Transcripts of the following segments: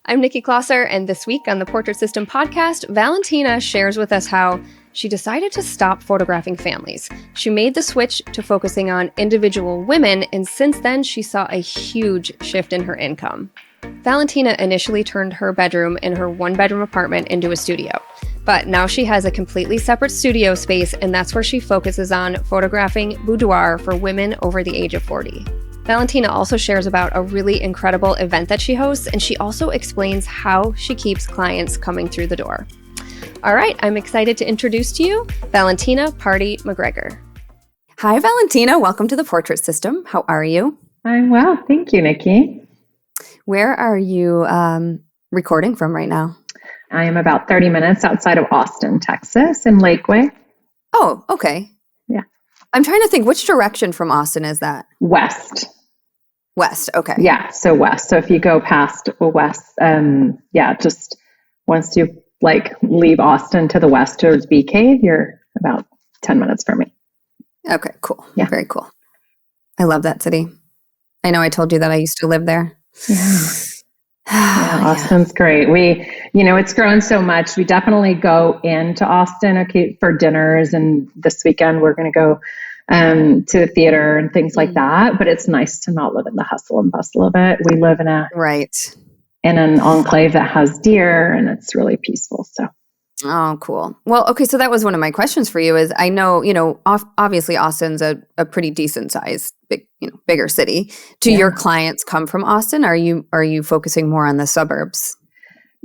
I'm Nikki Closser, and this week on the Portrait System podcast, Valentina shares with us how she decided to stop photographing families. She made the switch to focusing on individual women, and since then, she saw a huge shift in her income. Valentina initially turned her bedroom in her one-bedroom apartment into a studio, but now she has a completely separate studio space, and that's where she focuses on photographing boudoir for women over the age of 40. Valentina also shares about a really incredible event that she hosts, and she also explains how she keeps clients coming through the door. All right, I'm excited to introduce to you Valentina McGregor. Hi, Valentina. Welcome to the Portrait System. How are you? I'm well. Thank you, Nikki. Where are you recording from right now? I am about 30 minutes outside of Austin, Texas, in Lakeway. Oh, okay. Yeah. I'm trying to think, which direction from Austin is that? West. West, okay. Yeah, so west. So if you go past west, just once you leave Austin to the west towards Bee Cave, you're about 10 minutes from me. Okay, cool. Yeah. Very cool. I love that city. I know I told you that I used to live there. Yeah. Yeah, Austin's great. It's grown so much. We definitely go into Austin for dinners, and this weekend we're going to go to the theater and things like that. But it's nice to not live in the hustle and bustle of it. We live in an enclave that has deer, and it's really peaceful. So. Oh, cool. Well, okay. So that was one of my questions for you. Is I know, obviously Austin's a pretty decent sized, bigger city. Do your clients come from Austin? Are you focusing more on the suburbs?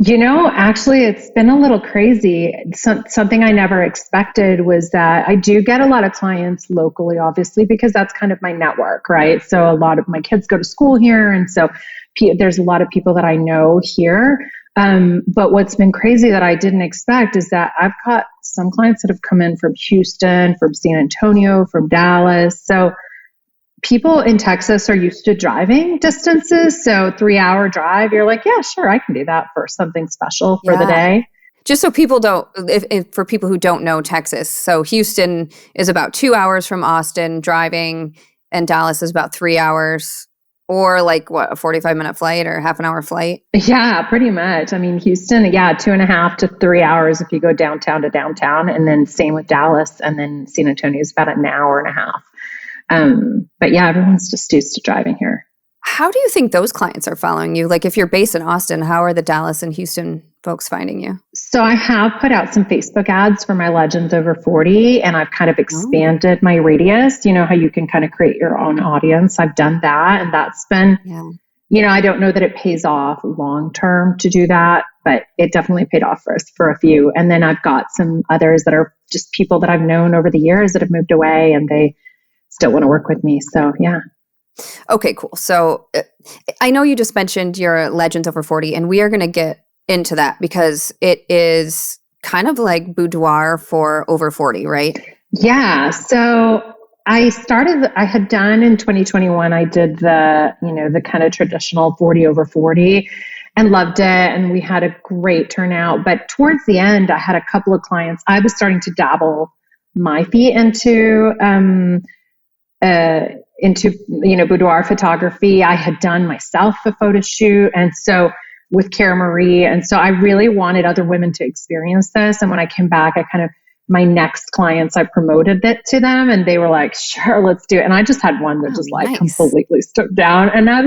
Actually, it's been a little crazy. Something I never expected was that I do get a lot of clients locally, obviously, because that's kind of my network, right? So a lot of my kids go to school here. And so there's a lot of people that I know here. But what's been crazy that I didn't expect is that I've got some clients that have come in from Houston, from San Antonio, from Dallas. So people in Texas are used to driving distances. So 3-hour drive, you're like, yeah, sure, I can do that for something special for the day. Just so people don't, if for people who don't know Texas, so Houston is about 2 hours from Austin driving, and Dallas is about 3 hours. Or a 45-minute flight or half an hour flight? Yeah, pretty much. I mean, Houston, 2.5 to 3 hours if you go downtown to downtown. And then same with Dallas. And then San Antonio is about an hour and a half. But yeah, everyone's just used to driving here. How do you think those clients are following you? If you're based in Austin, how are the Dallas and Houston folks finding you? So I have put out some Facebook ads for my Legends Over 40, and I've kind of expanded my radius. You know how you can kind of create your own audience. I've done that, and that's been, I don't know that it pays off long term to do that, but it definitely paid off for us for a few. And then I've got some others that are just people that I've known over the years that have moved away, and they still want to work with me. So yeah. Okay, cool. So I know you just mentioned your Legends Over 40, and we are going to get into that because it is kind of like boudoir for over 40, right? Yeah. So I had done in 2021, I did the kind of traditional 40 over 40 and loved it. And we had a great turnout. But towards the end, I had a couple of clients. I was starting to dabble my feet into boudoir photography. I had done myself a photo shoot. And so with Cara Marie. And so I really wanted other women to experience this. And when I came back, my next clients, I promoted it to them and they were like, sure, let's do it. And I just had one that completely stood down. And I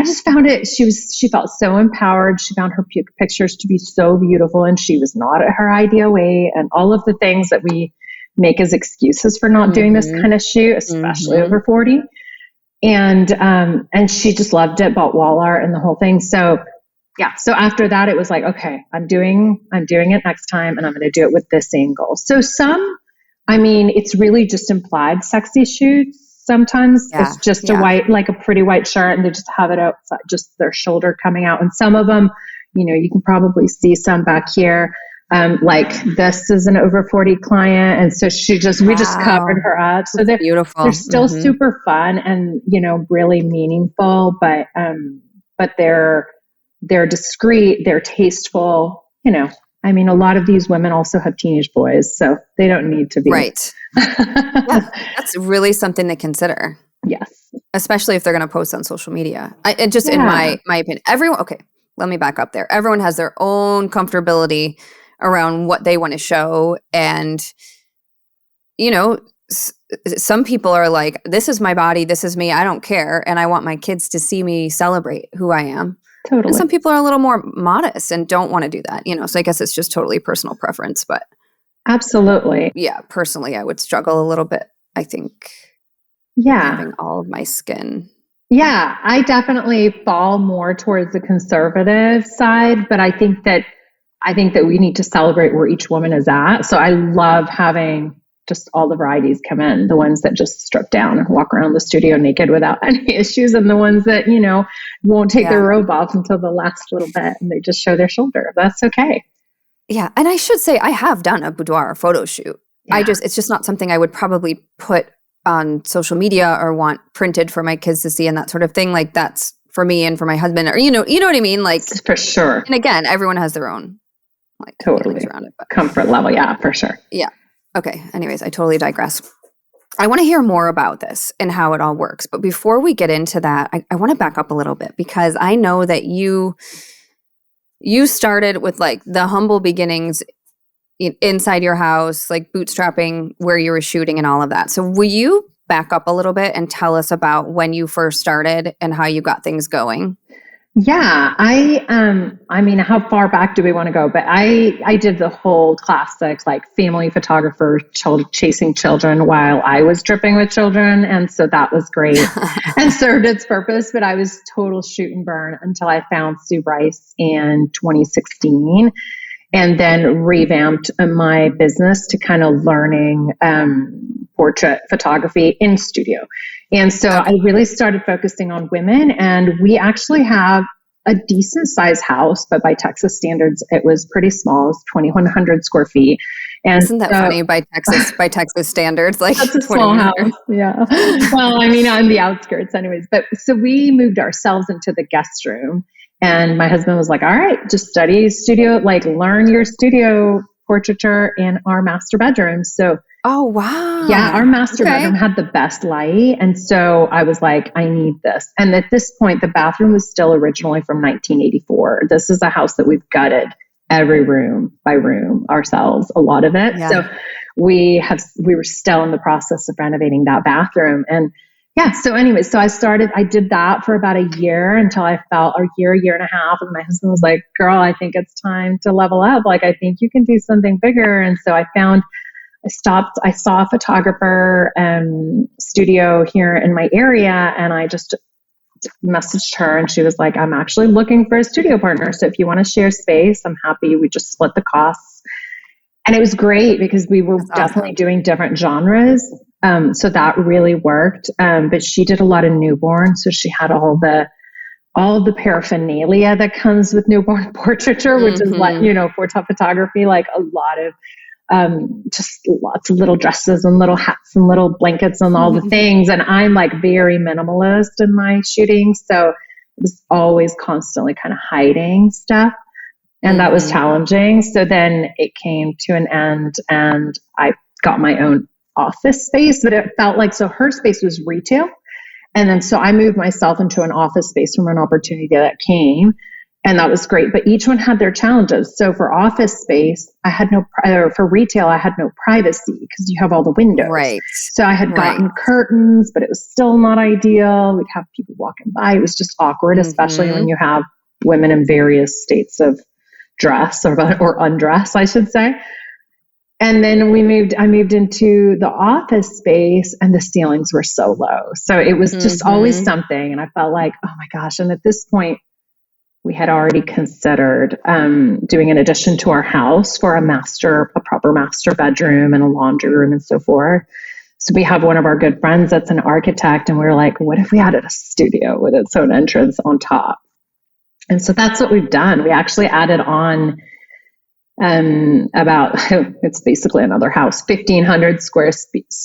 just found it, she felt so empowered. She found her pictures to be so beautiful, and she was not at her ideal weight, and all of the things that we make as excuses for not doing this kind of shoot, especially over 40. And she just loved it, bought wall art and the whole thing. So yeah. So after that, it was like, okay, I'm doing it next time, and I'm going to do it with this angle. So it's really just implied sexy shoots. Sometimes it's just a white, a pretty white shirt, and they just have it outside, just their shoulder coming out. And some of them, you can probably see some back here. This is an over 40 client. And so we just covered her up. So they're beautiful. They're still super fun and, really meaningful, but they're discreet, they're tasteful, a lot of these women also have teenage boys, so they don't need to be. Right. Yeah, that's really something to consider. Yes. Especially if they're going to post on social media. In my opinion, everyone, okay. let me back up there. Everyone has their own comfortability around what they want to show. And, you know, some people are like, this is my body, this is me, I don't care. And I want my kids to see me celebrate who I am. Totally. And some people are a little more modest and don't want to do that, you know. So I guess it's just totally personal preference. But absolutely. Yeah, personally, I would struggle a little bit, I think. Yeah. Having all of my skin. Yeah, I definitely fall more towards the conservative side, but I think that we need to celebrate where each woman is at. So I love having just all the varieties come in, the ones that just strip down and walk around the studio naked without any issues, and the ones that, you know, won't take their robe off until the last little bit and they just show their shoulder. That's okay. Yeah. And I should say I have done a boudoir photo shoot. Yeah. It's just not something I would probably put on social media or want printed for my kids to see and that sort of thing. Like, that's for me and for my husband, or, you know what I mean? Like, for sure. And again, everyone has their own like totally around it, but. Comfort level. Yeah, for sure. Yeah. Okay. Anyways, I totally digress. I want to hear more about this and how it all works. But before we get into that, I want to back up a little bit, because I know that you started with like the humble beginnings inside your house, like bootstrapping where you were shooting and all of that. So will you back up a little bit and tell us about when you first started and how you got things going? Yeah, I mean, how far back do we want to go? But I did the whole classic, like, family photographer, chasing children while I was dripping with children. And so that was great and served its purpose. But I was total shoot and burn until I found Sue Bryce in 2016, and then revamped my business to kind of learning portrait photography in studio. And so I really started focusing on women, and we actually have a decent sized house, but by Texas standards, it was pretty small. It's 2,100 square feet. And isn't that funny by Texas standards? Like, that's a small house. Yeah. Well, I mean, on the outskirts anyways. But so we moved ourselves into the guest room, and my husband was like, all right, just study studio, like learn your studio portraiture in our master bedroom. So oh, wow. Yeah, our master bedroom had the best light. And so I was like, I need this. And at this point, the bathroom was still originally from 1984. This is a house that we've gutted every room by room ourselves, a lot of it. Yeah. So we were still in the process of renovating that bathroom. And yeah, so anyway, so I did that for about a year until I felt a year and a half. And my husband was like, girl, I think it's time to level up. Like, I think you can do something bigger. And so I saw a photographer studio here in my area, and I just messaged her, and she was like, I'm actually looking for a studio partner. So if you want to share space, I'm happy. We just split the costs. And it was great because we were definitely doing different genres. So that really worked. But she did a lot of newborn. So she had all the paraphernalia that comes with newborn portraiture, which is like, portrait photography, like a lot of just lots of little dresses and little hats and little blankets and all the things. And I'm like very minimalist in my shooting. So it was always constantly kind of hiding stuff. And that was challenging. So then it came to an end, and I got my own office space, but it felt like, so her space was retail. And then, so I moved myself into an office space from an opportunity that came. And that was great. But each one had their challenges. So for office space, for retail, I had no privacy because you have all the windows. Right. So I had gotten curtains, but it was still not ideal. We'd have people walking by. It was just awkward, especially when you have women in various states of dress or undress, I should say. And then I moved into the office space, and the ceilings were so low. So it was just always something. And I felt like, oh my gosh. And at this point, we had already considered doing an addition to our house for a proper master bedroom and a laundry room and so forth. So we have one of our good friends that's an architect, and we were like, what if we added a studio with its own entrance on top? And so that's what we've done. We actually added on it's basically another house, 1,500 square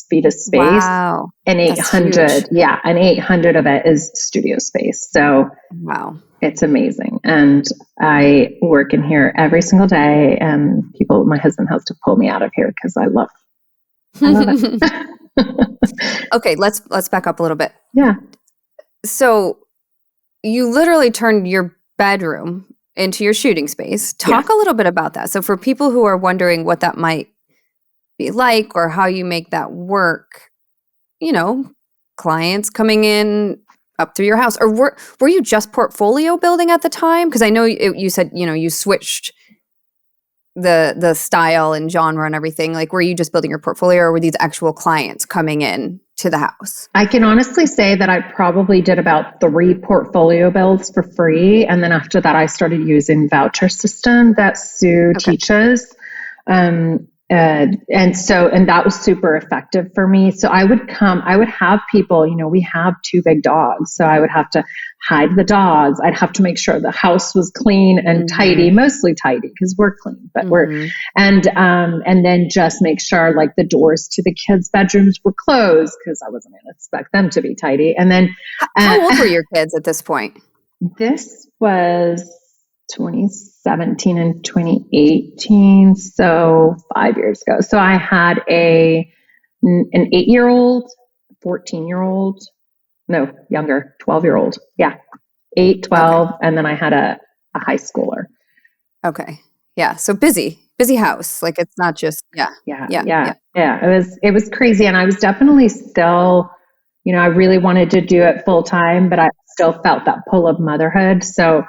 feet of space. Wow. And 800 of it is studio space. So wow. It's amazing. And I work in here every single day, and my husband has to pull me out of here because I love it. Okay, let's back up a little bit. Yeah. So you literally turned your bedroom into your shooting space. Talk a little bit about that. So for people who are wondering what that might be like or how you make that work, clients coming in up through your house, or were you just portfolio building at the time? Because I know you said, you switched the style and genre and everything. Like, were you just building your portfolio, or were these actual clients coming in to the house? I can honestly say that I probably did about 3 portfolio builds for free. And then after that, I started using Voucher system that Sue teaches. And that was super effective for me. So I would have people, we have 2 big dogs. So I would have to hide the dogs. I'd have to make sure the house was clean and tidy, mostly tidy because we're clean, but and then just make sure like the doors to the kids' bedrooms were closed because I wasn't going to expect them to be tidy. And then, how old were your kids at this point? This was 2017 and 2018, so 5 years ago. So I had an 8-year-old, 14-year-old, no, younger, 12-year-old. Yeah, 8, 12, and then I had a high schooler. Okay. Yeah. So busy house. Like it's not just, Yeah. It was crazy. And I was definitely still, I really wanted to do it full time, but I still felt that pull of motherhood. So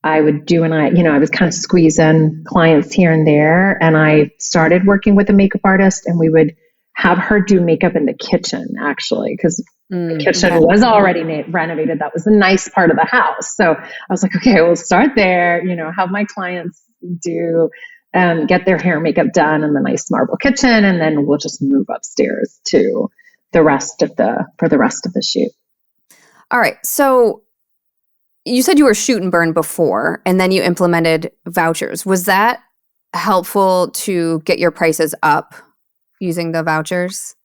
I would do, and I was kind of squeezing clients here and there. And I started working with a makeup artist, and we would have her do makeup in the kitchen, actually, because the kitchen was already renovated. That was a nice part of the house. So I was like, okay, we'll start there, have my clients do, get their hair and makeup done in the nice marble kitchen. And then we'll just move upstairs to for the rest of the shoot. All right. So you said you were shoot and burn before, and then you implemented vouchers. Was that helpful to get your prices up using the vouchers?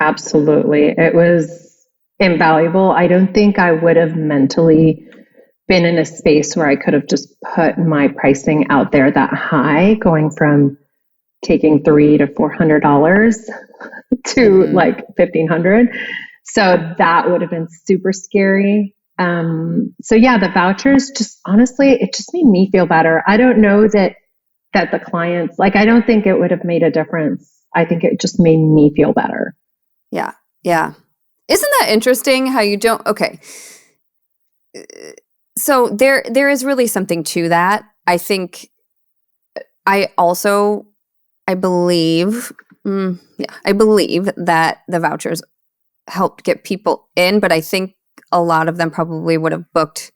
Absolutely. It was invaluable. I don't think I would have mentally been in a space where I could have just put my pricing out there that high, going from taking $300 to $400 to like $1,500. So that would have been super scary. The vouchers honestly, it just made me feel better. I don't know that the clients, I don't think it would have made a difference. I think it just made me feel better. Yeah. Yeah. Isn't that interesting how you don't, okay. So there is really something to that. I think I believe that the vouchers helped get people in, but I think a lot of them probably would have booked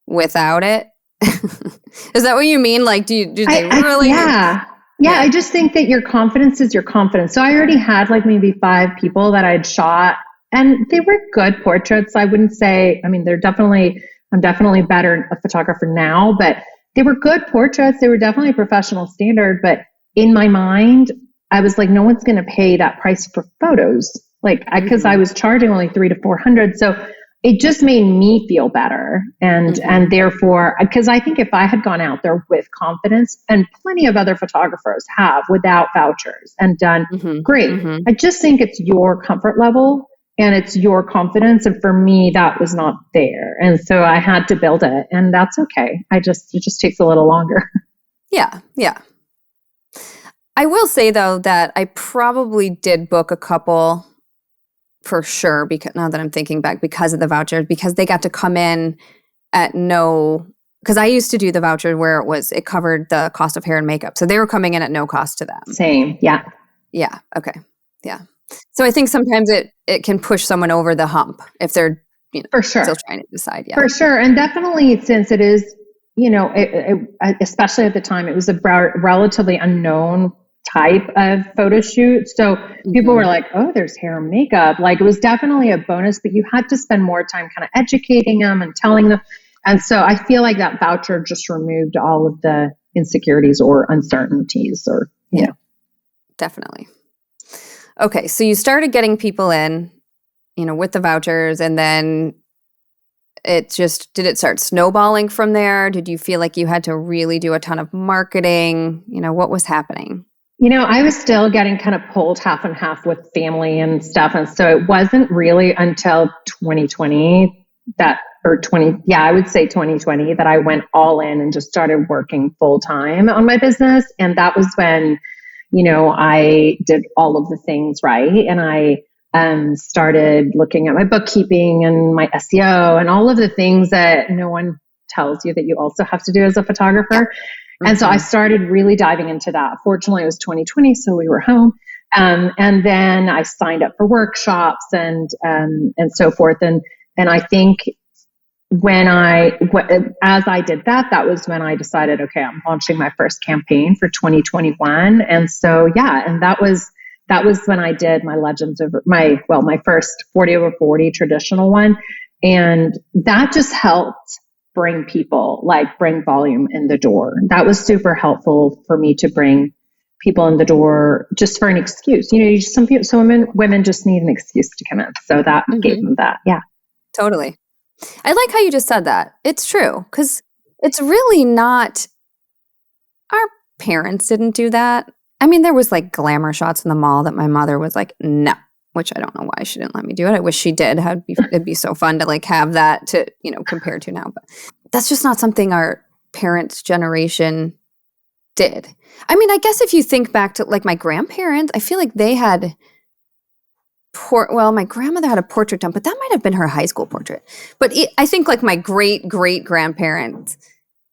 without it. Is that what you mean? Like, do they really? Yeah. I just think that your confidence is your confidence. So I already had maybe 5 people that I'd shot, and they were good portraits. I wouldn't say, I'm definitely better a photographer now, but they were good portraits. They were definitely a professional standard. But in my mind, I was like, no one's going to pay that price for photos. Because I was charging only $300 to $400. So it just made me feel better. And therefore, because I think if I had gone out there with confidence, and plenty of other photographers have without vouchers and done great. I just think it's your comfort level and it's your confidence. And for me, that was not there. And so I had to build it, and that's okay. It just takes a little longer. Yeah. Yeah. I will say though, that I probably did book a couple for sure, because now that I'm thinking back, because of the vouchers, because they got to come in at because I used to do the voucher where it covered the cost of hair and makeup. So they were coming in at no cost to them. Same. Yeah. Yeah. Okay. Yeah. So I think sometimes it can push someone over the hump if they're for sure still trying to decide. Yeah. For sure. And definitely, since it is, especially at the time, it was a relatively unknown type of photo shoot. So people were like, oh, there's hair and makeup. It was definitely a bonus, but you had to spend more time kind of educating them and telling them. And so I feel like that voucher just removed all of the insecurities or uncertainties Definitely. Okay. So you started getting people in, with the vouchers, and then did it start snowballing from there? Did you feel like you had to really do a ton of marketing? What was happening? I was still getting kind of pulled half and half with family and stuff. And so it wasn't really until 2020 that or 20, yeah, I would say 2020, that I went all in and just started working full time on my business. And that was when, I did all of the things right. And I started looking at my bookkeeping and my SEO and all of the things that no one tells you that you also have to do as a photographer. Yeah. And so I started really diving into that. Fortunately, it was 2020, so we were home. And then I signed up for workshops and so forth. And I think as I did that, that was when I decided, okay, I'm launching my first campaign for 2021. And so, yeah, and that was when I did my my first 40 over 40 traditional one. And that just helped bring volume in the door. That was super helpful for me to bring people in the door just for an excuse. Women just need an excuse to come in. So that gave them that. Yeah. Totally. I like how you just said that. It's true, because it's really not, our parents didn't do that. I mean, there was like glamour shots in the mall that my mother was like, no, which I don't know why she didn't let me do it. I wish she did. It'd be so fun to like have that to, compare to now. But that's just not something our parents' generation did. I mean, I guess if you think back to like my grandparents, I feel like they had my grandmother had a portrait done, but that might have been her high school portrait. But I think like my great-great-grandparents,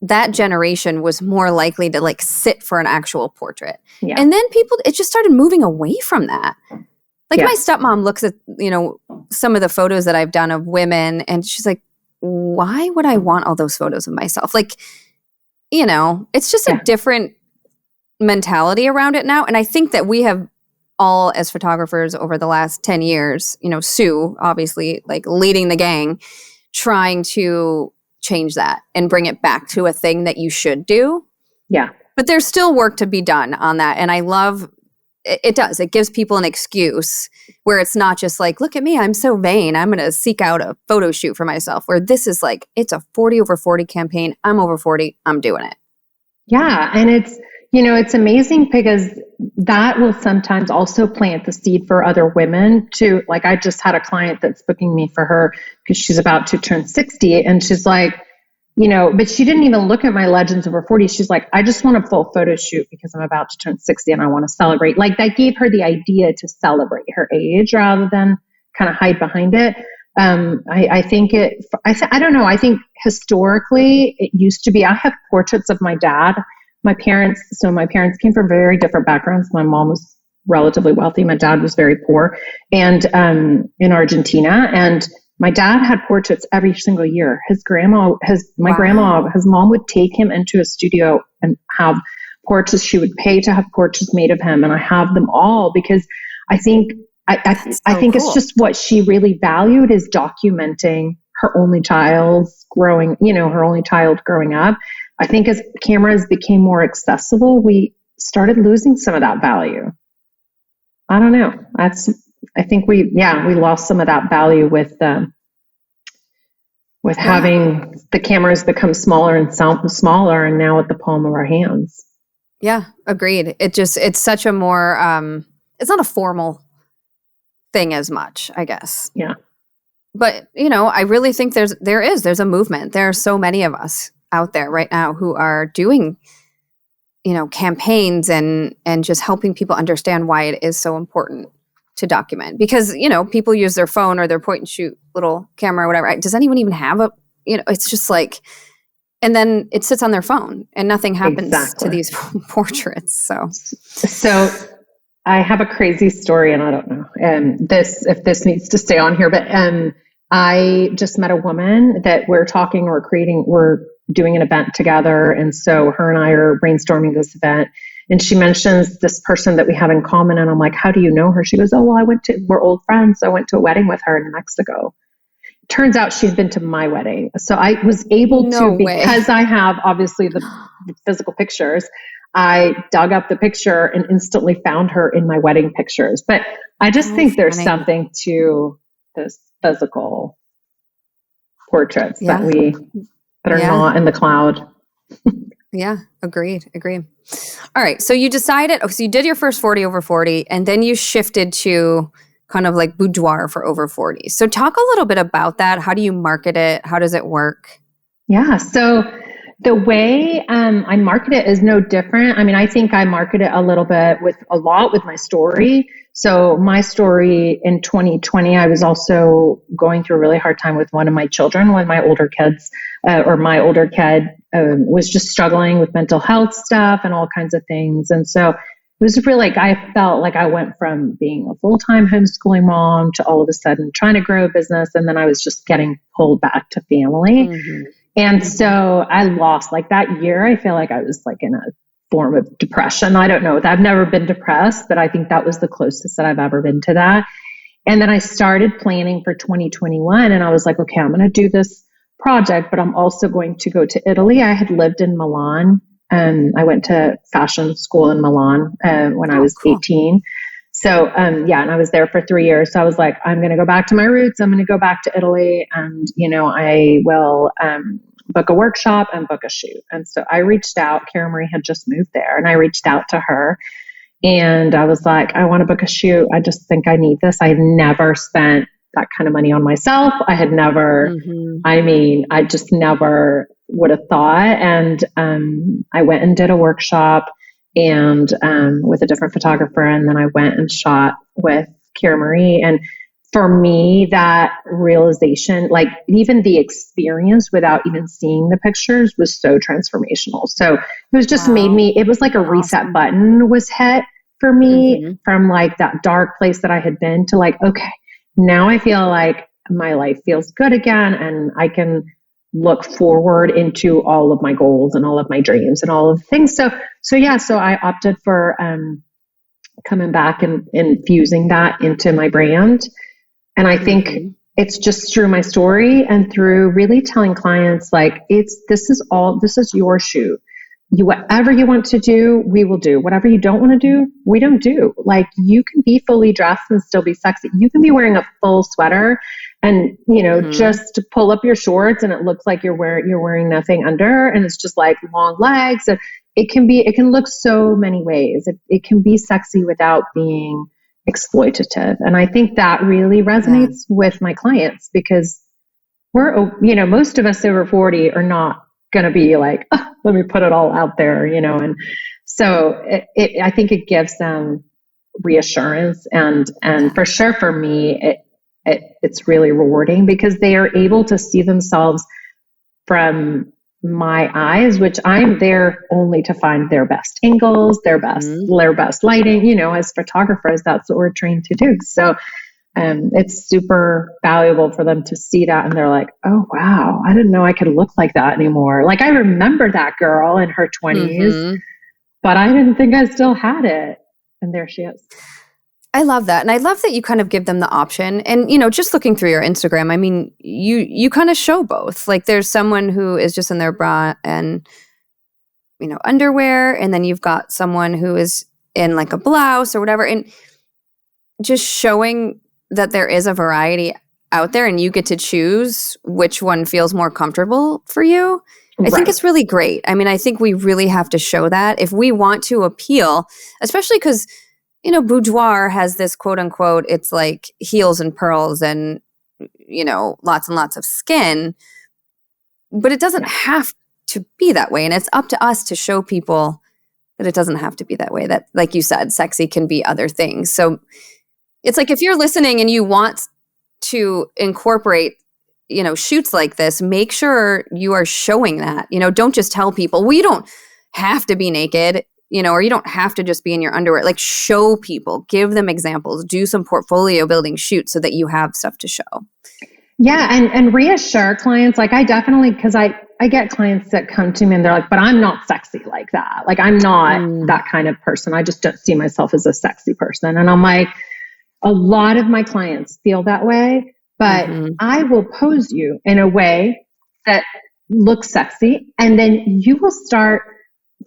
that generation was more likely to like sit for an actual portrait. Yeah. And then it just started moving away from that. Like my stepmom looks at, some of the photos that I've done of women, and she's like, why would I want all those photos of myself? Like, it's just a different mentality around it now. And I think that we have all, as photographers over the last 10 years, Sue, obviously, like leading the gang, trying to change that and bring it back to a thing that you should do. Yeah. But there's still work to be done on that. And I love it does. It gives people an excuse where it's not just like, look at me, I'm so vain, I'm going to seek out a photo shoot for myself. Where this is like, it's a 40 over 40 campaign. I'm over 40. I'm doing it. Yeah. And it's amazing because that will sometimes also plant the seed for other women to, like, I just had a client that's booking me for her because she's about to turn 60. And she's like, but she didn't even look at my Legends over 40. She's like, I just want a full photo shoot because I'm about to turn 60 and I want to celebrate. Like, that gave her the idea to celebrate her age rather than kind of hide behind it. I don't know. I think historically it used to be, I have portraits of my dad. My parents came from very different backgrounds. My mom was relatively wealthy. My dad was very poor, and in Argentina. And my dad had portraits every single year. His mom would take him into a studio and have portraits. She would pay to have portraits made of him, and I have them all because I think cool. It's just what she really valued is documenting her only child growing up. I think as cameras became more accessible, we started losing some of that value. I don't know. I think we lost some of that value with having the cameras become smaller and smaller, and now at the palm of our hands. Yeah, agreed. It's such a more, it's not a formal thing as much, I guess. Yeah. But, I really think there's a movement. There are so many of us out there right now who are doing, campaigns and just helping people understand why it is so important to document. Because, people use their phone or their point and shoot little camera or whatever. Does anyone even have it's just like, and then it sits on their phone and nothing happens to these portraits. So I have a crazy story, and I don't know if this needs to stay on here, but I just met a woman that we're doing an event together. And so her and I are brainstorming this event, and she mentions this person that we have in common. And I'm like, how do you know her? She goes, oh, well, we're old friends. So I went to a wedding with her in Mexico. Turns out she'd been to my wedding. So I was able because I have obviously the physical pictures, I dug up the picture and instantly found her in my wedding pictures. But I just think there's something to this physical portraits that are not in the cloud. Yeah, agreed. All right. So you decided, so you did your first 40 over 40, and then you shifted to kind of like boudoir for over 40. So talk a little bit about that. How do you market it? How does it work? Yeah. So the way I market it is no different. I mean, I think I market it a little bit with my story. So my story in 2020, I was also going through a really hard time with one of my children, one of my older kids, my older kid was just struggling with mental health stuff and all kinds of things. And so it was really like, I felt like I went from being a full-time homeschooling mom to all of a sudden trying to grow a business. And then I was just getting pulled back to family. Mm-hmm. And so I lost like that year. I feel like I was like in a form of depression. I don't know. I've never been depressed, but I think that was the closest that I've ever been to that. And then I started planning for 2021 and I was like, okay, I'm going to do this project, but I'm also going to go to Italy. I had lived in Milan and I went to fashion school in Milan when I was 18. So, and I was there for 3 years. So I was like, I'm going to go back to my roots. I'm going to go back to Italy and, I will book a workshop and book a shoot. And so I reached out. Cara Marie had just moved there and I reached out to her and I was like, I want to book a shoot. I just think I need this. I had never spent that kind of money on myself. I had never, I just never would have thought. And I went and did a workshop and with a different photographer. And then I went and shot with Cara Marie. And for me, that realization, like even the experience without even seeing the pictures was so transformational. So it was just made me, it was like a reset button was hit for me from like that dark place that I had been to like, okay, now I feel like my life feels good again and I can look forward into all of my goals and all of my dreams and all of the things. So I opted for coming back and infusing that into my brand. And I think it's just through my story and through really telling clients like this is your shoot. Whatever you want to do, we will do. Whatever you don't want to do, we don't do. Like you can be fully dressed and still be sexy. You can be wearing a full sweater and, just pull up your shorts and it looks like you're wearing nothing under and it's just like long legs. And it can look so many ways. It can be sexy without being exploitative. And I think that really resonates with my clients because most of us over 40 are not going to be like, oh, let me put it all out there, and so I think it gives them reassurance and for sure for me, it's really rewarding because they are able to see themselves from my eyes, which I'm there only to find their best angles, their best lighting, as photographers, that's what we're trained to do. So it's super valuable for them to see that. And they're like, oh, wow, I didn't know I could look like that anymore. Like I remember that girl in her 20s, but I didn't think I still had it. And there she is. I love that. And I love that you kind of give them the option. And, just looking through your Instagram, I mean, you kind of show both. Like there's someone who is just in their bra and, underwear. And then you've got someone who is in like a blouse or whatever. And just showing that there is a variety out there and you get to choose which one feels more comfortable for you. I think it's really great. I mean, I think we really have to show that if we want to appeal, especially because Boudoir has this quote unquote, it's like heels and pearls and, lots and lots of skin, but it doesn't have to be that way. And it's up to us to show people that it doesn't have to be that way. That, like you said, sexy can be other things. So it's like, if you're listening and you want to incorporate, shoots like this, make sure you are showing that, don't just tell people, well, you don't have to be naked. Or you don't have to just be in your underwear. Like show people, give them examples, do some portfolio building shoots so that you have stuff to show. Yeah. And reassure clients. Like I definitely, because I get clients that come to me and they're like, but I'm not sexy like that. Like I'm not that kind of person. I just don't see myself as a sexy person. And I'm like, a lot of my clients feel that way, but I will pose you in a way that looks sexy. And then you will start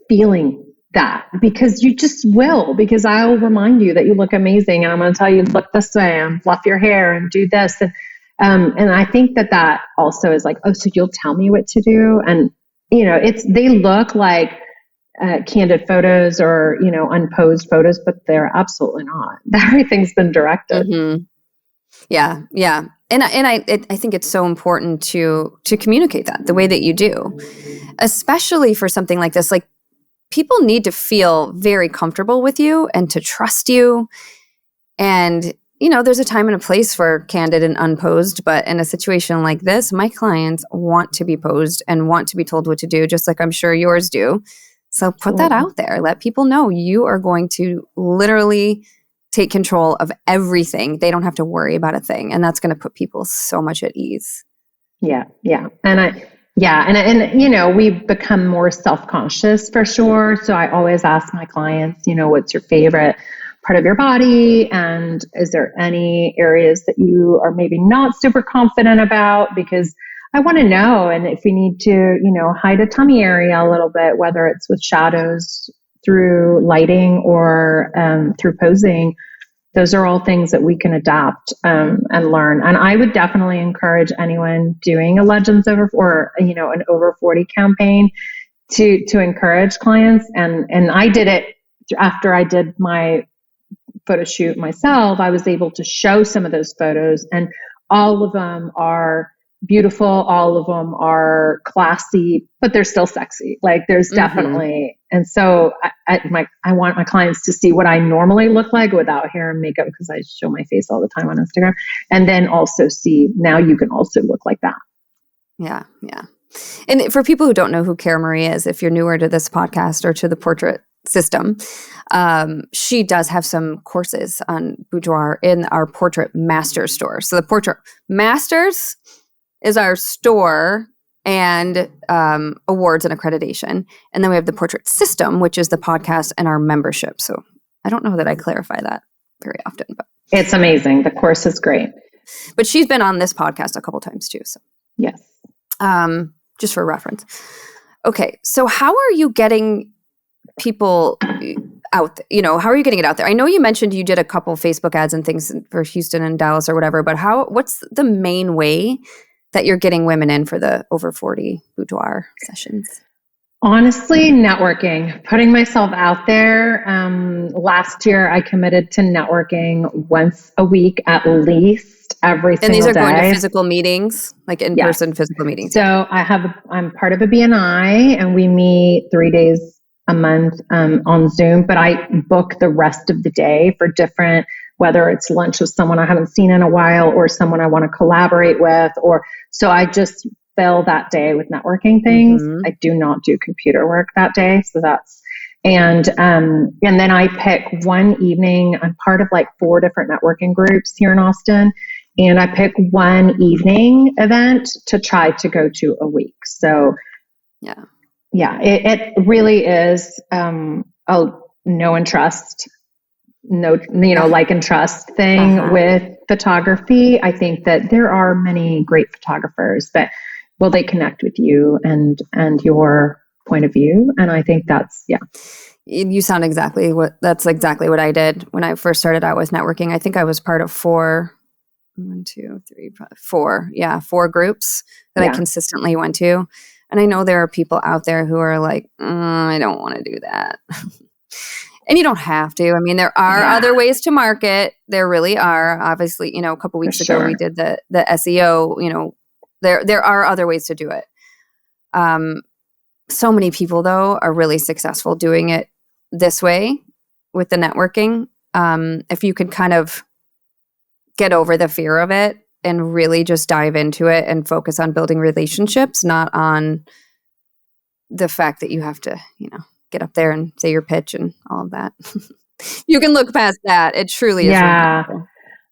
feeling that because you just will, because I will remind you that you look amazing. And I'm going to tell you, look this way and fluff your hair and do this. And I think that also is like, oh, so you'll tell me what to do. And, they look like candid photos or, unposed photos, but they're absolutely not. Everything's been directed. Yeah. Yeah. And I think it's so important to communicate that the way that you do, especially for something like this. Like, people need to feel very comfortable with you and to trust you. And, there's a time and a place for candid and unposed, but in a situation like this, my clients want to be posed and want to be told what to do, just like I'm sure yours do. So put that out there. Let people know you are going to literally take control of everything. They don't have to worry about a thing. And that's going to put people so much at ease. Yeah. Yeah. And we've become more self-conscious for sure. So I always ask my clients, what's your favorite part of your body? And is there any areas that you are maybe not super confident about? Because I want to know. And if we need to, hide a tummy area a little bit, whether it's with shadows, through lighting, or through posing, those are all things that we can adapt and learn. And I would definitely encourage anyone doing a Legends over, or an over 40 campaign to encourage clients. And I did it after I did my photo shoot myself. I was able to show some of those photos, and all of them are beautiful. All of them are classy, but they're still sexy. Like, there's definitely, and so I want my clients to see what I normally look like without hair and makeup, because I show my face all the time on Instagram, and then also see, now you can also look like that. Yeah. Yeah. And for people who don't know who Cara Marie is, if you're newer to this podcast or to the portrait system, she does have some courses on Boudoir in our Portrait Masters store. So the Portrait Masters is our store and awards and accreditation. And then we have the Portrait System, which is the podcast and our membership. So I don't know that I clarify that very often, but it's amazing. The course is great. But she's been on this podcast a couple times too. So yes. Just for reference. Okay. So how are you getting people out? How are you getting it out there? I know you mentioned you did a couple Facebook ads and things for Houston and Dallas or whatever, but what's the main way that you're getting women in for the over 40 boudoir sessions? Honestly, networking, putting myself out there. Last year, I committed to networking once a week at least, every single day. And these are going to physical meetings, like in-person physical meetings. So I'm part of a BNI, and we meet 3 days a month on Zoom, but I book the rest of the day for different, whether it's lunch with someone I haven't seen in a while or someone I want to collaborate with, so I just fill that day with networking things. I do not do computer work that day. So and then I pick one evening. I'm part of like 4 different networking groups here in Austin, and I pick one evening event to try to go to a week. So it really is a know and trust, like and trust thing with photography. I think that there are many great photographers, but will they connect with you and your point of view? And I think that's, You sound that's exactly what I did when I first started out with networking. I think I was part of 4 groups that I consistently went to. And I know there are people out there who are like, I don't want to do that. And you don't have to. I mean, there are other ways to market. There really are. Obviously, a couple weeks ago, we did the SEO, there are other ways to do it. So many people, though, are really successful doing it this way with the networking. If you could kind of get over the fear of it and really just dive into it and focus on building relationships, not on the fact that you have to, get up there and say your pitch and all of that. You can look past that. It truly is. Yeah.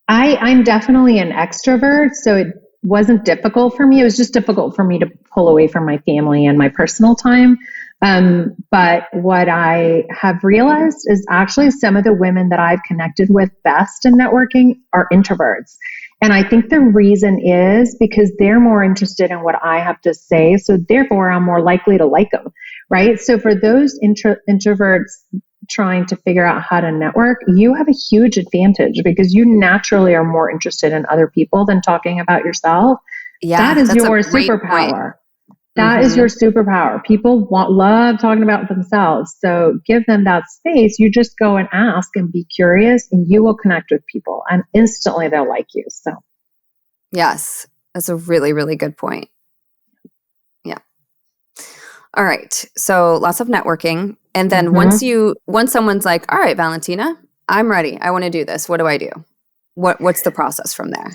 I'm definitely an extrovert, so it wasn't difficult for me. It was just difficult for me to pull away from my family and my personal time. But what I have realized is actually some of the women that I've connected with best in networking are introverts. And I think the reason is because they're more interested in what I have to say. So therefore, I'm more likely to like them, right? So for those introverts trying to figure out how to network, you have a huge advantage because you naturally are more interested in other people than talking about yourself. Yeah, that is your superpower. That is your superpower. People love talking about themselves. So give them that space. You just go and ask and be curious, and you will connect with people, and instantly they'll like you. So, yes, that's a really, really good point. Yeah. All right. So lots of networking. And then once someone's like, all right, Valentina, I'm ready. I want to do this. What do I do? What's the process from there?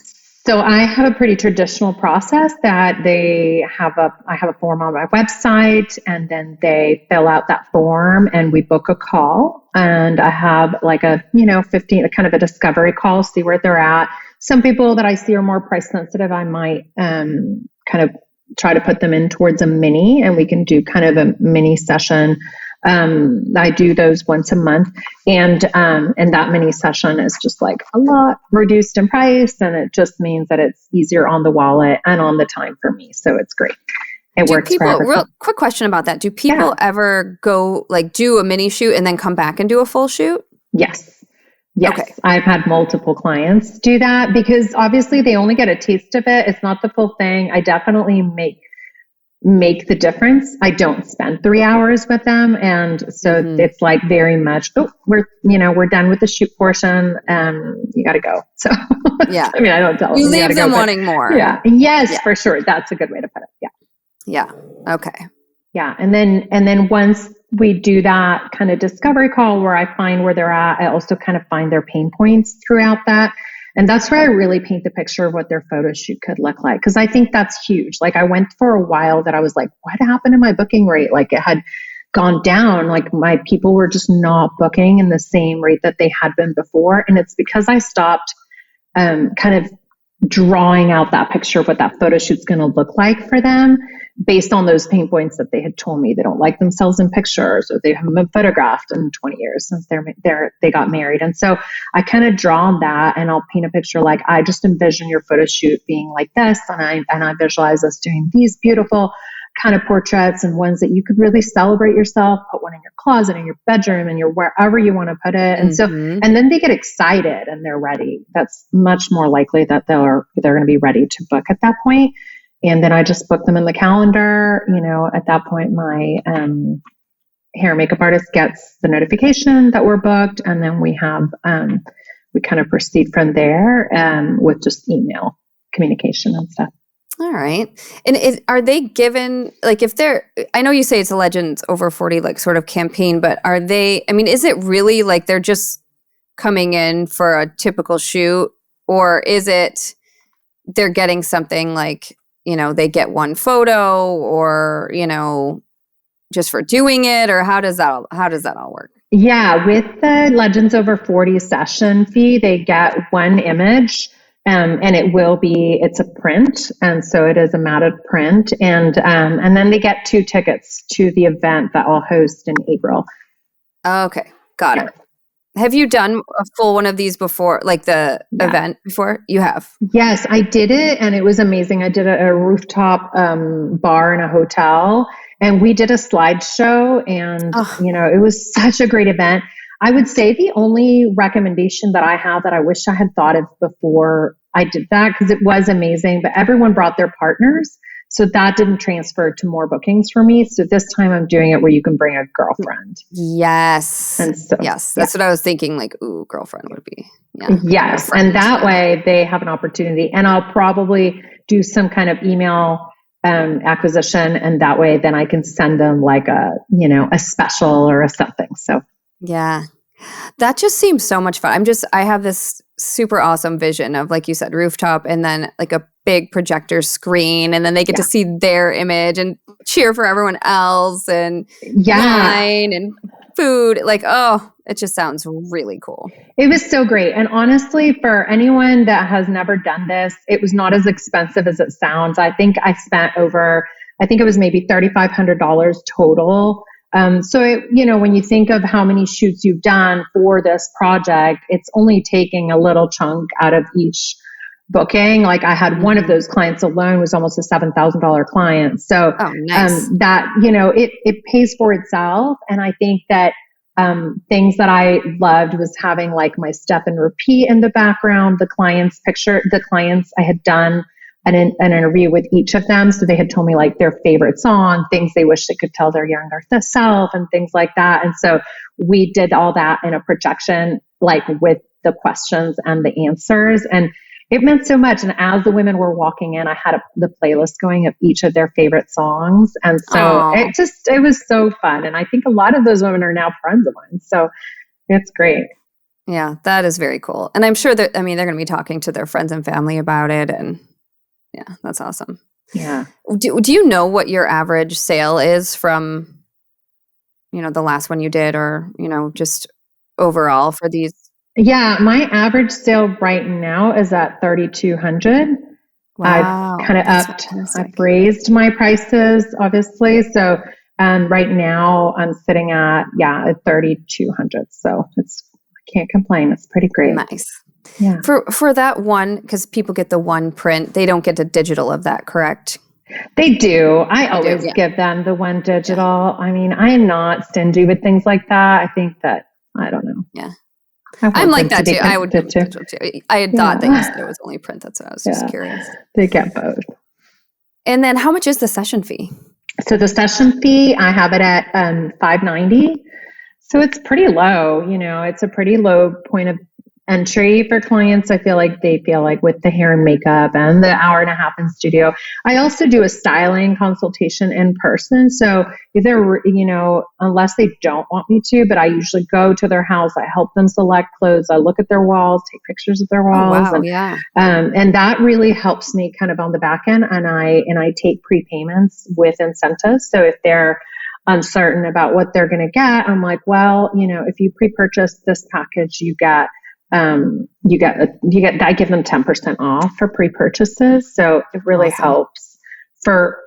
So I have a pretty traditional process that I have a form on my website, and then they fill out that form and we book a call, and I have like a, 15, kind of a discovery call, see where they're at. Some people that I see are more price sensitive, I might, kind of try to put them in towards a mini, and we can do kind of a mini session. I do those once a month, and that mini session is just like a lot reduced in price, and it just means that it's easier on the wallet and on the time for me. So it's great. It works for everyone. Real quick question about that. Do people ever go like do a mini shoot and then come back and do a full shoot? Yes. Okay. I've had multiple clients do that because obviously they only get a taste of it. It's not the full thing. I definitely make the difference. I don't spend 3 hours with them. And so it's like very much, we're done with the shoot portion. You got to go. So yeah, I mean, I don't tell them. You leave them wanting more. Yeah. Yes, for sure. That's a good way to put it. Yeah. Yeah. Okay. Yeah. And then once we do that kind of discovery call where I find where they're at, I also kind of find their pain points throughout that. And that's where I really paint the picture of what their photo shoot could look like. Cause I think that's huge. Like I went for a while that I was like, what happened to my booking rate? Like it had gone down. Like my people were just not booking in the same rate that they had been before. And it's because I stopped kind of drawing out that picture of what that photo shoot's going to look like for them based on those pain points that they had told me. They don't like themselves in pictures, or they haven't been photographed in 20 years since they got married. And so I kind of draw on that, and I'll paint a picture like, I just envision your photo shoot being like this. And I visualize us doing these beautiful kind of portraits, and ones that you could really celebrate yourself, put one in your closet, in your bedroom, and wherever you want to put it. And so, and then they get excited and they're ready. That's much more likely that they're going to be ready to book at that point. And then I just book them in the calendar. At that point, my hair and makeup artist gets the notification that we're booked. And then we kind of proceed from there with just email communication and stuff. All right. And are they given, like if I know you say it's a Legends Over 40 like sort of campaign, but is it really like they're just coming in for a typical shoot, or is it they're getting something like, they get one photo, or, just for doing it, or how does that all work? Yeah. With the Legends Over 40 session fee, they get one image. And it's a print. And so it is a matted print. And then they get 2 tickets to the event that I'll host in April. Okay. Got it. Have you done a full one of these before, like the event before? You have? Yes, I did it. And it was amazing. I did a rooftop bar in a hotel, and we did a slideshow, and, it was such a great event. I would say the only recommendation that I have that I wish I had thought of before I did that, because it was amazing, but everyone brought their partners. So that didn't transfer to more bookings for me. So this time I'm doing it where you can bring a girlfriend. Yes. And so, yes. That's what I was thinking. Like, ooh, girlfriend would be. Yeah. Yes. And that way they have an opportunity, and I'll probably do some kind of email acquisition. And that way then I can send them like a special or a something. So. Yeah. That just seems so much fun. I have this super awesome vision of, like you said, rooftop, and then like a big projector screen, and then they get to see their image and cheer for everyone else, and wine and food. Like, oh, it just sounds really cool. It was so great. And honestly, for anyone that has never done this, it was not as expensive as it sounds. I think I spent it was maybe $3,500 total. So when you think of how many shoots you've done for this project, it's only taking a little chunk out of each booking. Like I had one of those clients alone was almost a $7,000 client. So, nice. That, it pays for itself. And I think that, things that I loved was having like my step and repeat in the background, the clients I had done an interview with each of them. So they had told me like their favorite song, things they wish they could tell their younger self, and things like that. And so we did all that in a projection, like with the questions and the answers. And it meant so much. And as the women were walking in, I had the playlist going of each of their favorite songs. And so Aww. it was so fun. And I think a lot of those women are now friends of mine. So it's great. Yeah, that is very cool. And I'm sure that, I mean, they're going to be talking to their friends and family about it. And yeah, that's awesome. Yeah. Do you know what your average sale is from, the last one you did, or, just overall for these? Yeah, my average sale right now is at $3,200. Wow, I've kind of that's upped, fantastic. I've raised my prices, obviously. So right now I'm sitting at $3,200. So I can't complain. It's pretty great. Nice. Yeah. For that one, because people get the one print, they don't get the digital of that, correct? They do. I always yeah. give them the one digital. I mean, I am not stingy with things like that. I think that, I don't know. Yeah. I I'm like want them that to be too. I would give connected digital too. I had thought that you said it was only print. That's what I was just curious. They get both. And then how much is the session fee? So the session fee, I have it at $590. So it's pretty low. It's a pretty low point of entry for clients. I feel like they feel like with the hair and makeup and the hour and a half in studio. I also do a styling consultation in person. So either, unless they don't want me to, but I usually go to their house. I help them select clothes. I look at their walls, take pictures of their walls. Oh, wow, yeah. And that really helps me kind of on the back end. And I take prepayments with incentives. So if they're uncertain about what they're going to get, I'm like, well, if you pre-purchase this package, I give them 10% off for pre-purchases. So it really helps for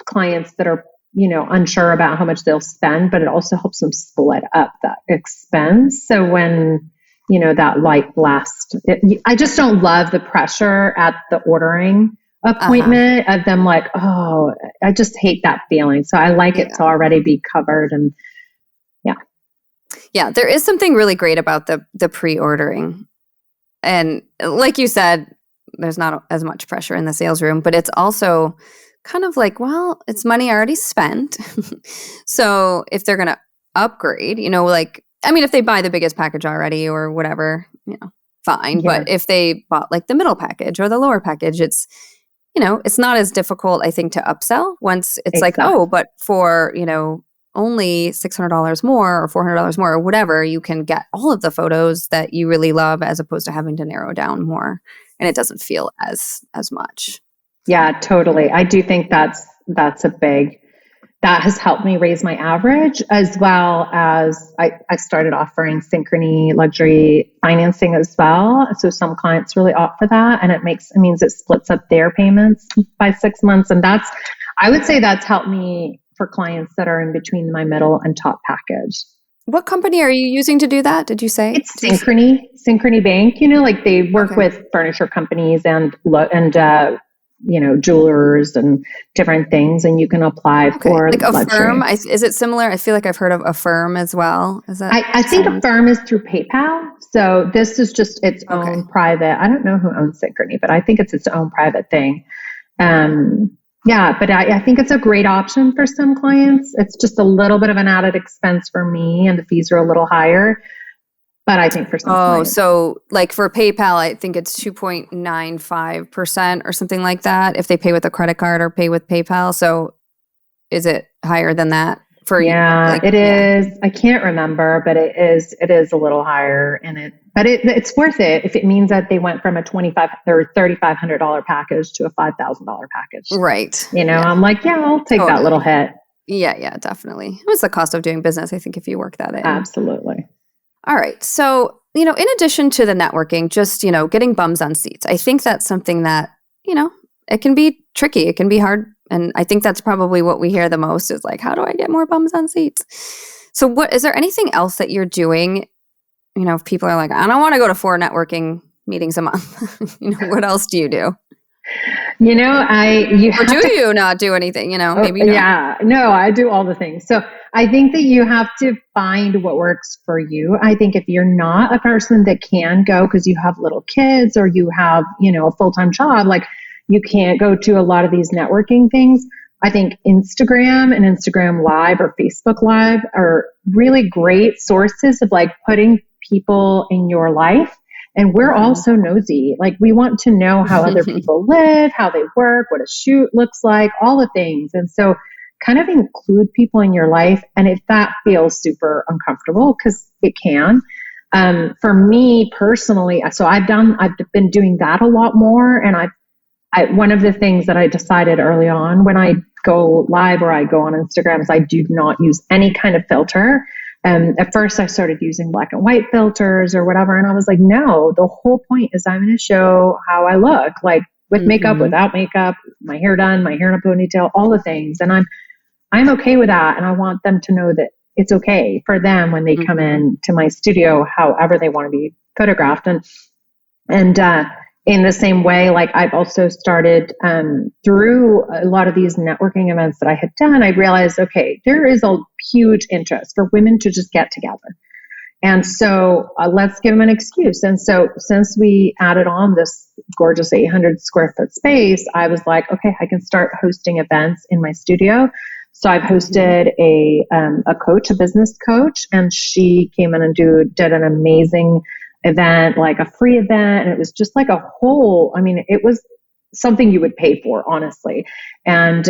clients that are, unsure about how much they'll spend, but it also helps them split up that expense. So when, I just don't love the pressure at the ordering appointment of them like, oh, I just hate that feeling. So I like it to already be covered. And yeah, there is something really great about the pre-ordering. And like you said, there's not as much pressure in the sales room, but it's also kind of like, well, it's money already spent. So if they're going to upgrade, if they buy the biggest package already or whatever, fine. Yeah. But if they bought like the middle package or the lower package, it's, it's not as difficult, I think, to upsell once it's like, oh, but for, only $600 more or $400 more or whatever, you can get all of the photos that you really love as opposed to having to narrow down more. And it doesn't feel as much. Yeah, totally. I do think that has helped me raise my average, as well as I started offering synchrony luxury financing as well. So some clients really opt for that, and it means it splits up their payments by 6 months. And I would say that's helped me for clients that are in between my middle and top package. What company are you using to do that? Did you say? It's Synchrony Bank. They work with furniture companies and jewelers and different things, and you can apply for like luxury. Affirm. Is it similar? I feel like I've heard of Affirm as well. Is that? I think Affirm is through PayPal. So this is just its own private. I don't know who owns Synchrony, but I think it's its own private thing. But I think it's a great option for some clients. It's just a little bit of an added expense for me, and the fees are a little higher. But I think for some clients. So like for PayPal, I think it's 2.95% or something like that if they pay with a credit card or pay with PayPal. So is it higher than that for you? It is. I can't remember, but it is a little higher but it's worth it if it means that they went from a $2,500 or $3,500 package to a $5,000 package. Right. I'm like, I'll take that little hit. Yeah, definitely. It was the cost of doing business, I think, if you work that in. Absolutely. All right. So, in addition to the networking, just, getting bums on seats. I think that's something that, it can be tricky. It can be hard. And I think that's probably what we hear the most is like, how do I get more bums on seats? So is there anything else that you're doing? If people are like, I don't want to go to 4 networking meetings a month, what else do you do? You not do anything, maybe not. Yeah, no, I do all the things. So I think that you have to find what works for you. I think if you're not a person that can go because you have little kids or you have, a full-time job, like You can't go to a lot of these networking things. I think Instagram and Instagram Live or Facebook Live are really great sources of like putting people in your life. And we're all so nosy. Like we want to know how other people live, how they work, what a shoot looks like, all the things. And so kind of include people in your life. And if that feels super uncomfortable, because it can, for me personally, so I've been doing that a lot more. And one of the things that I decided early on when I go live or I go on Instagram is I do not use any kind of filter. At first I started using black and white filters or whatever. And I was like, no, the whole point is I'm going to show how I look, like with makeup, without makeup, my hair done, my hair in a ponytail, all the things. And I'm okay with that. And I want them to know that it's okay for them when they come in to my studio, however they want to be photographed. And in the same way, like I've also started through a lot of these networking events that I had done, I realized, okay, there is a huge interest for women to just get together. And so let's give them an excuse. And so since we added on this gorgeous 800 square foot space, I was like, okay, I can start hosting events in my studio. So I've hosted a coach, a business coach, and she came in and did an amazing event, like a free event. And it was just like it was something you would pay for, honestly. And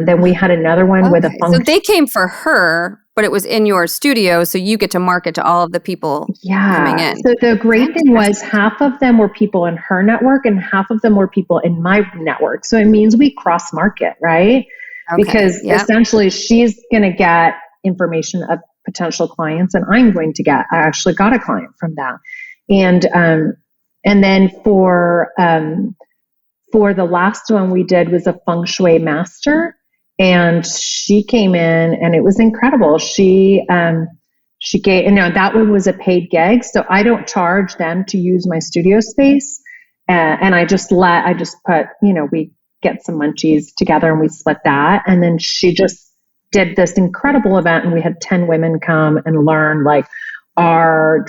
then we had another one with a function. So they came for her, but it was in your studio. So you get to market to all of the people coming in. So the great thing was half of them were people in her network and half of them were people in my network. So it means we cross market, right? Okay. Because essentially she's going to get information of potential clients and I actually got a client from that. And then for the last one we did was a feng shui master, and she came in and it was incredible. She gave, that one was a paid gig, so I don't charge them to use my studio space, and I just put, we get some munchies together and we split that, and then she just did this incredible event, and we had 10 women come and learn like our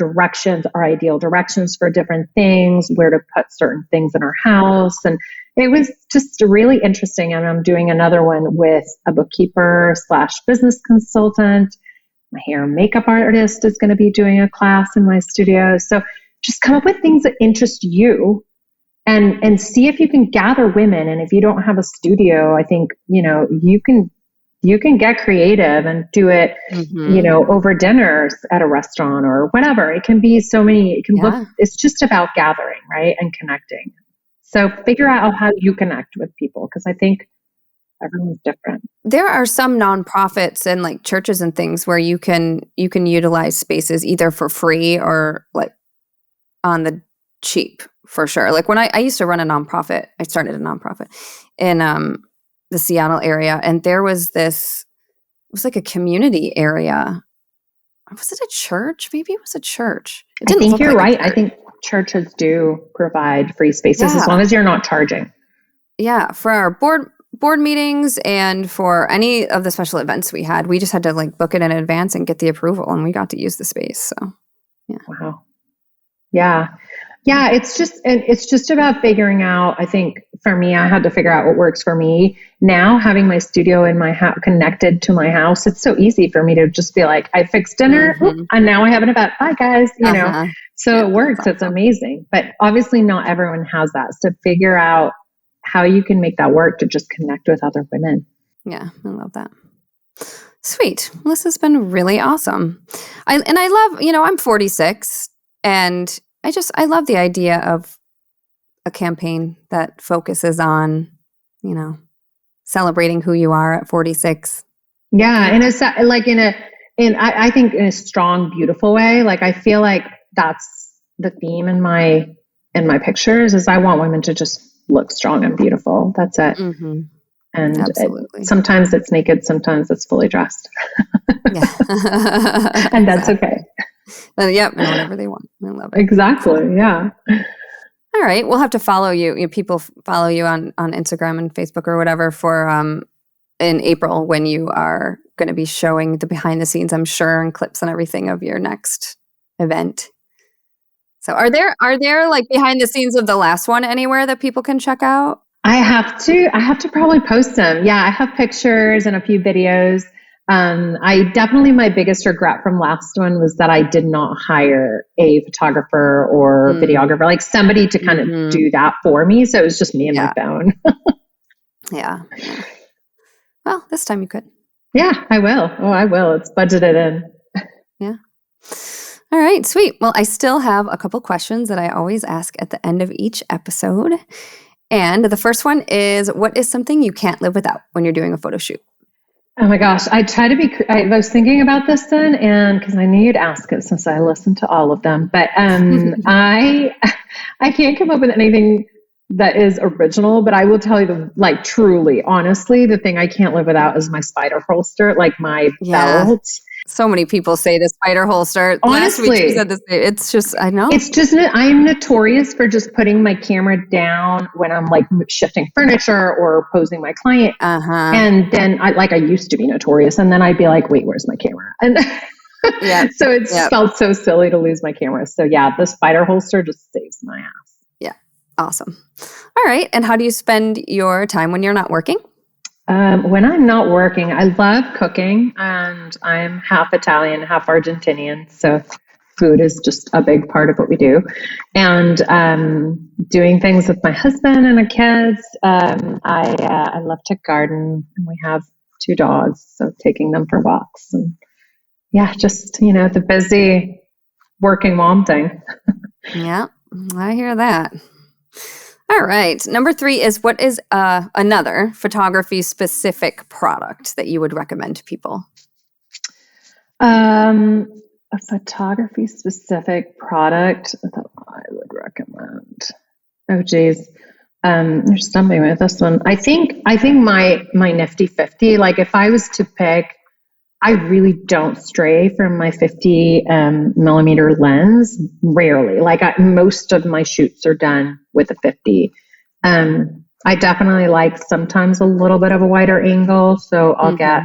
ideal directions for different things, where to put certain things in our house. And it was just really interesting. And I'm doing another one with a bookkeeper / business consultant. My hair and makeup artist is going to be doing a class in my studio. So just come up with things that interest you and see if you can gather women. And if you don't have a studio, I think, you can get creative and do it, over dinners at a restaurant or whatever. It can be so many, it's just about gathering, right? And connecting. So figure out how you connect with people, because I think everyone's different. There are some nonprofits and like churches and things where you can utilize spaces either for free or like on the cheap, for sure. Like when I used to run a nonprofit, I started a nonprofit in, the Seattle area. And there was it was like a community area. Was it a church? Maybe it was a church. I think you're right. I think churches do provide free spaces as long as you're not charging. Yeah. For our board meetings and for any of the special events we had, we just had to like book it in advance and get the approval, and we got to use the space. So yeah. Wow. Yeah. Yeah, it's just about figuring out. I think for me, I had to figure out what works for me. Now, having my studio in my house, connected to my house, it's so easy for me to just be like, I fixed dinner, and now I have an event. Bye, guys. So it works. Awesome. It's amazing. But obviously, not everyone has that. So figure out how you can make that work to just connect with other women. Yeah, I love that. Sweet. Well, this has been really awesome. I love, I'm 46, and I love the idea of a campaign that focuses on, celebrating who you are at 46. Yeah. And it's like I think in a strong, beautiful way. Like, I feel like that's the theme in my pictures is I want women to just look strong and beautiful. That's it. Mm-hmm. And sometimes it's naked, sometimes it's fully dressed. And that's okay. Yep, whatever they want. I love it. Exactly, yeah. All right, we'll have to follow you. People follow you on Instagram and Facebook or whatever for in April when you are going to be showing the behind the scenes, I'm sure, and clips and everything of your next event. So are there like behind the scenes of the last one anywhere that people can check out? I have to probably post them. Yeah, I have pictures and a few videos. My biggest regret from last one was that I did not hire a photographer or videographer, like somebody to kind of do that for me. So it was just me and my phone. Yeah. Well, this time you could. Yeah, I will. Oh, I will. It's budgeted in. Yeah. All right, sweet. Well, I still have a couple questions that I always ask at the end of each episode. And the first one is, what is something you can't live without when you're doing a photo shoot? Oh my gosh, I was thinking about this then, and because I knew you'd ask it since I listened to all of them, but I can't come up with anything that is original, but I will tell you truly, honestly, the thing I can't live without is my spider holster, like my belt. So many people say the spider holster. Honestly, last week you said this. It's just, I know. It's just, I'm notorious for just putting my camera down when I'm like shifting furniture or posing my client. And then I used to be notorious. And then I'd be like, wait, where's my camera? And so it felt so silly to lose my camera. So yeah, the spider holster just saves my ass. Yeah. Awesome. All right. And how do you spend your time when you're not working? When I'm not working, I love cooking, and I'm half Italian, half Argentinian. So food is just a big part of what we do. And doing things with my husband and the kids. I love to garden, and we have 2 dogs, so taking them for walks. And just, the busy working mom thing. Yeah, I hear that. All right. Number 3 is, what is another photography specific product that you would recommend to people? A photography specific product that I would recommend. Oh geez. You're stumping me with this one. I think my Nifty 50, like if I was to pick, I really don't stray from my 50 millimeter lens. Rarely. Most of my shoots are done with a 50. I definitely like sometimes a little bit of a wider angle, so I'll get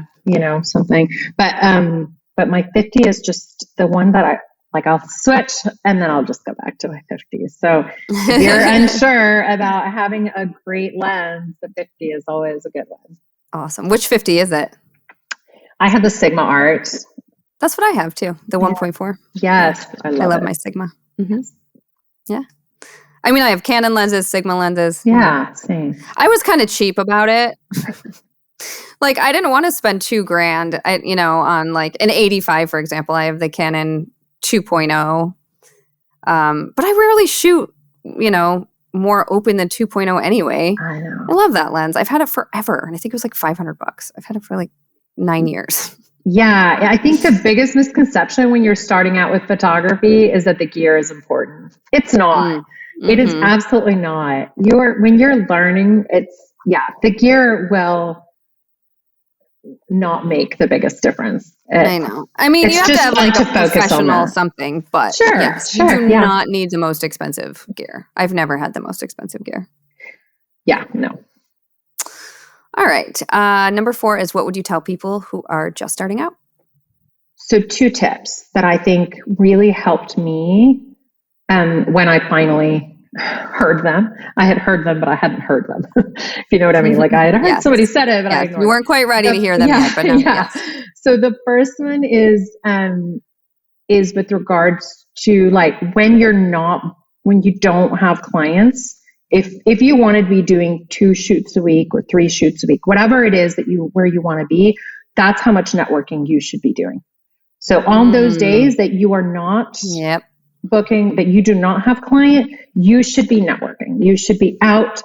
something. But my 50 is just the one that I'll switch and then I'll just go back to my 50. So if you're unsure about having a great lens, the 50 is always a good one. Awesome. Which 50 is it? I have the Sigma Art. That's what I have too. The 1.4. Yes. I love my Sigma. Mm-hmm. Yeah. I mean, I have Canon lenses, Sigma lenses. Yeah, same. I was kind of cheap about it. I didn't want to spend $2,000, on like an 85, for example. I have the Canon 2.0. But I rarely shoot, more open than 2.0 anyway. I know. I love that lens. I've had it forever. And I think it was like $500. I've had it for 9 years. Yeah. I think the biggest misconception when you're starting out with photography is that the gear is important. It's not. Mm-hmm. It is absolutely not. When you're learning, the gear will not make the biggest difference. I know. I mean, you have to have a professional something, but you do not need the most expensive gear. I've never had the most expensive gear. Yeah, no. All right. Number 4 is, what would you tell people who are just starting out? So 2 tips that I think really helped me when I finally heard them. I had heard them, but I hadn't heard them. If you know what I mean? I had heard somebody said it, but I ignored it. You weren't quite ready to hear them yet. But no, yes. So the first one is with regards to when you don't have clients. If you want to be doing 2 shoots a week or 3 shoots a week, whatever it is where you want to be, that's how much networking you should be doing. So on those days that you are not booking, that you do not have client, you should be networking. You should be out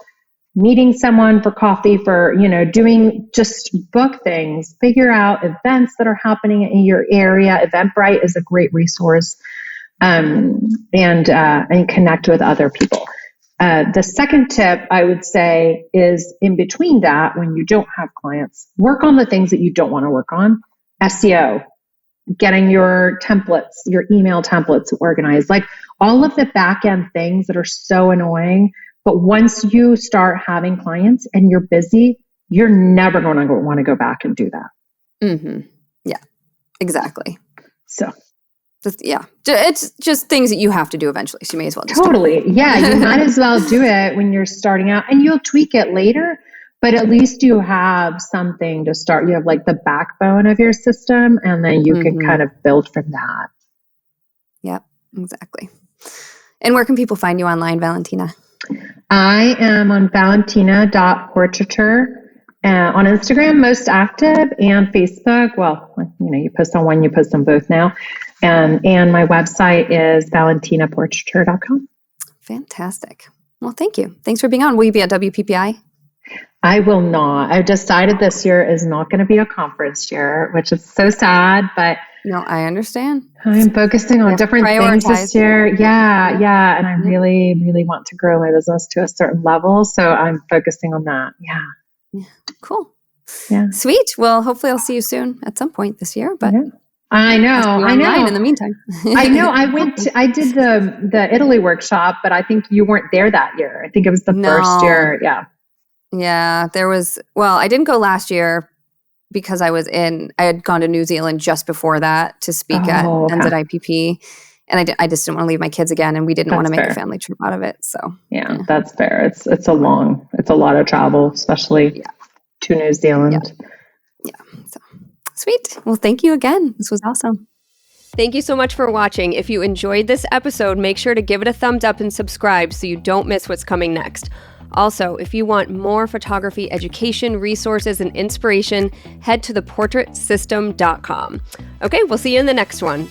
meeting someone for coffee, for, just book things, figure out events that are happening in your area. Eventbrite is a great resource, and connect with other people. The second tip I would say is, in between that, when you don't have clients, work on the things that you don't want to work on. SEO, getting your templates, your email templates organized, all of the back end things that are so annoying. But once you start having clients and you're busy, you're never going to want to go back and do that. Mm-hmm. Yeah, exactly. So It's just things that you have to do eventually. So you may as well just Totally. Yeah. You might as well do it when you're starting out, and you'll tweak it later, but at least you have something to start. You have like the backbone of your system, and then you can kind of build from that. Yep, exactly. And where can people find you online, Valentina? I am on valentina.portraiture on Instagram, most active, and Facebook. Well, you post on one, you post on both now. And my website is valentinaportraiture.com. Fantastic. Well, thank you. Thanks for being on. Will you be at WPPI? I will not. I've decided this year is not going to be a conference year, which is so sad, but no, I understand. I'm focusing on different things this year. Yeah. And I really, really want to grow my business to a certain level. So I'm focusing on that. Yeah. Cool. Yeah. Sweet. Well, hopefully I'll see you soon at some point this year, but I know. In the meantime. I know. I did the Italy workshop, but I think you weren't there that year. I think it was the first year. Yeah. Yeah. I didn't go last year because I had gone to New Zealand just before that to speak at NZIPP. And I just didn't want to leave my kids again, and we didn't want to make a family trip out of it. So yeah, that's fair. It's a lot of travel, especially to New Zealand. Yeah. So sweet. Well, thank you again. This was awesome. Thank you so much for watching. If you enjoyed this episode, make sure to give it a thumbs up and subscribe so you don't miss what's coming next. Also, if you want more photography education, resources, and inspiration, head to theportraitsystem.com. Okay, we'll see you in the next one.